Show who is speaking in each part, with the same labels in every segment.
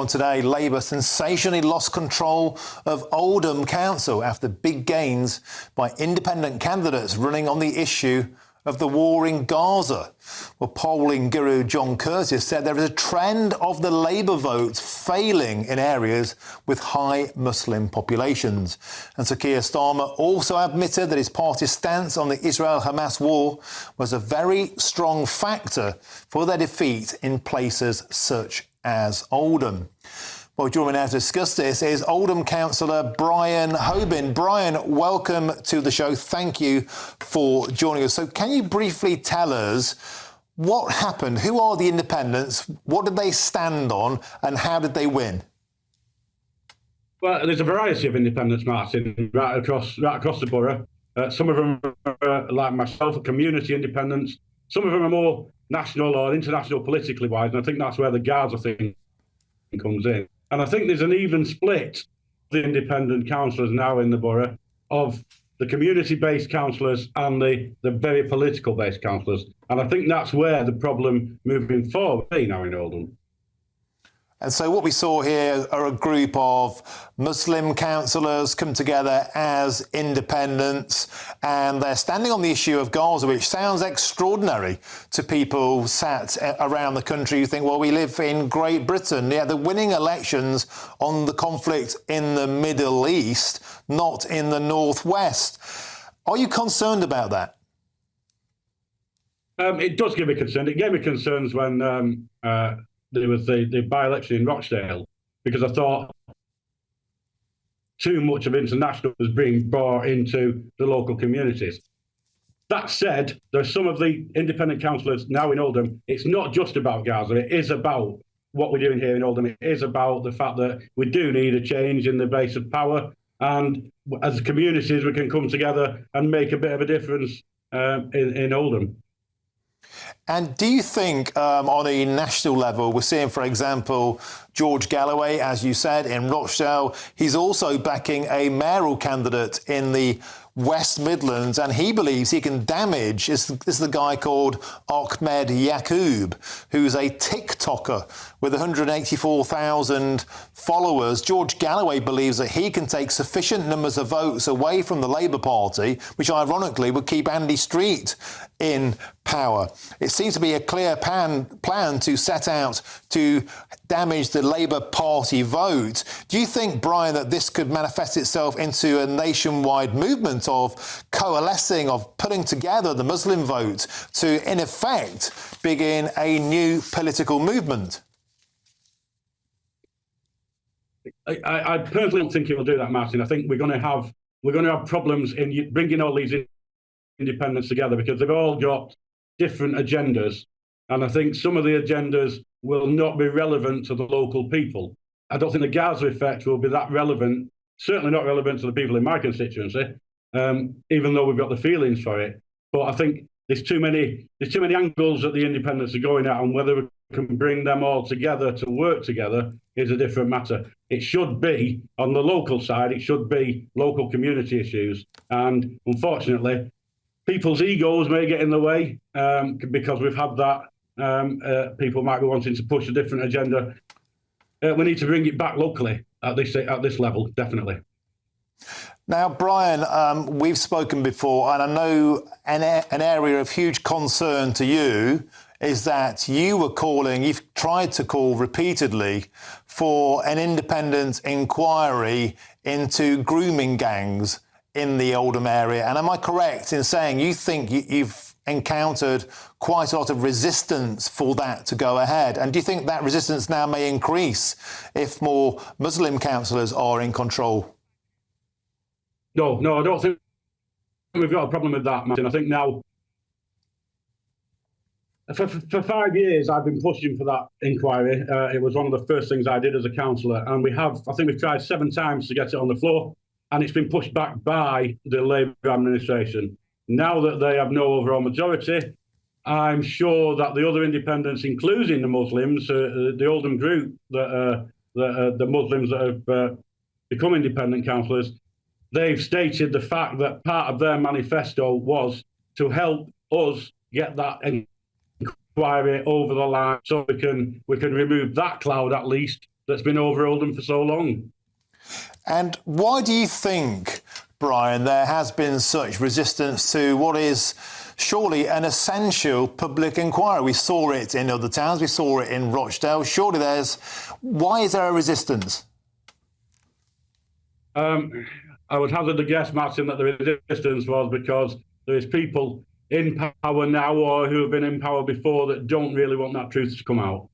Speaker 1: on today, Labour sensationally lost control of Oldham Council after big gains by independent candidates running on the issue of the war in Gaza. Well, polling guru John Curtis said there is a trend of the Labour vote failing in areas with high Muslim populations. And Sir Keir Starmer also admitted that his party's stance on the Israel-Hamas war was a very strong factor for their defeat in places such as Oldham. Well, joining me now to discuss this is Oldham Councillor Brian Hobin. Brian, welcome to the show. Thank you for joining us. So can you briefly tell us what happened? Who are the independents? What did they stand on and how did they win?
Speaker 2: Well, there's a variety of independents, Martin, right across the borough. Some of them are, like myself, community independents. Some of them are more national or international politically wise, and I think that's where the Gaza thing comes in. And I think there's an even split of the independent councillors now in the borough of the community-based councillors and the very political-based councillors. And I think that's where the problem moving forward is now in Oldham.
Speaker 1: And so what we saw here are a group of Muslim councillors come together as independents, and they're standing on the issue of Gaza, which sounds extraordinary to people sat around the country who think, well, we live in Great Britain. Yeah, they're winning elections on the conflict in the Middle East, not in the Northwest. Are you concerned about that?
Speaker 2: It does give me concern. It gave me concerns when there was the by-election in Rochdale, because I thought too much of international was being brought into the local communities. That said, there's some of the independent councillors now in Oldham. It's not just about Gaza. It is about what we're doing here in Oldham. It is about the fact that we do need a change in the base of power. And as communities, we can come together and make a bit of a difference in Oldham.
Speaker 1: And do you think on a national level, we're seeing, for example, George Galloway, as you said, in Rochdale, he's also backing a mayoral candidate in the West Midlands, and he believes he can damage, this is the guy called Ahmed Yaqub, who's a TikToker with 184,000 followers. George Galloway believes that he can take sufficient numbers of votes away from the Labour Party, which ironically would keep Andy Street in power. It seems to be a clear plan to set out to damage the Labour Party vote. Do you think, Brian, that this could manifest itself into a nationwide movement of coalescing, of putting together the Muslim vote to, in effect, begin a new political movement?
Speaker 2: I personally don't think it will do that, Martin. I think we're going to have problems in bringing all these independents together because they've all got different agendas, and I think some of the agendas will not be relevant to the local people. I don't think the Gaza effect will be that relevant, certainly not relevant to the people in my constituency, even though we've got the feelings for it. But I think there's too many angles that the independents are going at, and whether we can bring them all together to work together is a different matter. It should be, on the local side, it should be local community issues. And unfortunately, people's egos may get in the way because we've had that. People might be wanting to push a different agenda. We need to bring it back locally at this level, definitely.
Speaker 1: Now, Brian, we've spoken before, and I know an area of huge concern to you is that you've tried to call repeatedly for an independent inquiry into grooming gangs in the Oldham area. And am I correct in saying you think you've encountered quite a lot of resistance for that to go ahead? And do you think that resistance now may increase if more Muslim councillors are in control?
Speaker 2: No, I don't think we've got a problem with that, Martin. I think now, for 5 years, I've been pushing for that inquiry. It was one of the first things I did as a councillor, and I think we've tried 7 times to get it on the floor, and it's been pushed back by the Labour administration. Now that they have no overall majority, I'm sure that the other independents, including the Muslims, the Oldham group, the Muslims that have become independent councillors, they've stated the fact that part of their manifesto was to help us get that inquiry over the line, so we can remove that cloud at least that's been over Oldham for so long.
Speaker 1: And why do you think, Brian, there has been such resistance to what is surely an essential public inquiry? We saw it in other towns, we saw it in Rochdale. Surely why is there a resistance?
Speaker 2: I would hazard a guess, Martin, that the resistance was because there is people in power now or who have been in power before that don't really want that truth to come out.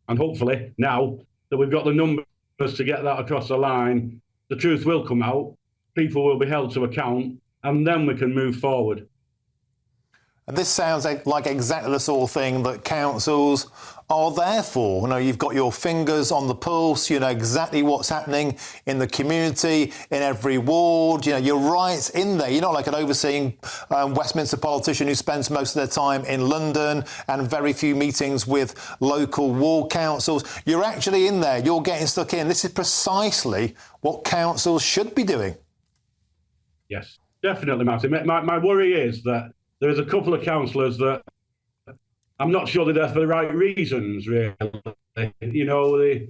Speaker 2: And hopefully now that we've got the numbers to get that across the line, the truth will come out, people will be held to account, and then we can move forward.
Speaker 1: And this sounds like exactly the sort of thing that councils are there for. You know, you've got your fingers on the pulse, you know exactly what's happening in the community, in every ward, you know, you're right in there. You're not like an overseeing Westminster politician who spends most of their time in London and very few meetings with local ward councils. You're actually in there, you're getting stuck in. This is precisely what councils should be doing.
Speaker 2: Yes, definitely, Martin. My worry is that there's a couple of councillors that I'm not sure they're there for the right reasons, really. You know, they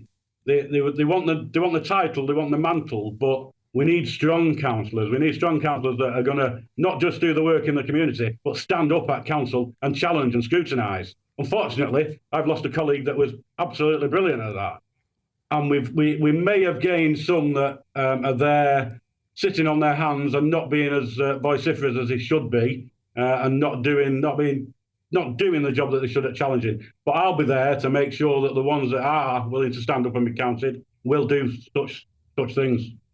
Speaker 2: want the title, they want the mantle, but we need strong councillors. We need strong councillors that are going to not just do the work in the community, but stand up at council and challenge and scrutinise. Unfortunately, I've lost a colleague that was absolutely brilliant at that. And we may have gained some that are there sitting on their hands and not being as vociferous as they should be. And not doing the job that they should at challenging. But I'll be there to make sure that the ones that are willing to stand up and be counted will do such things.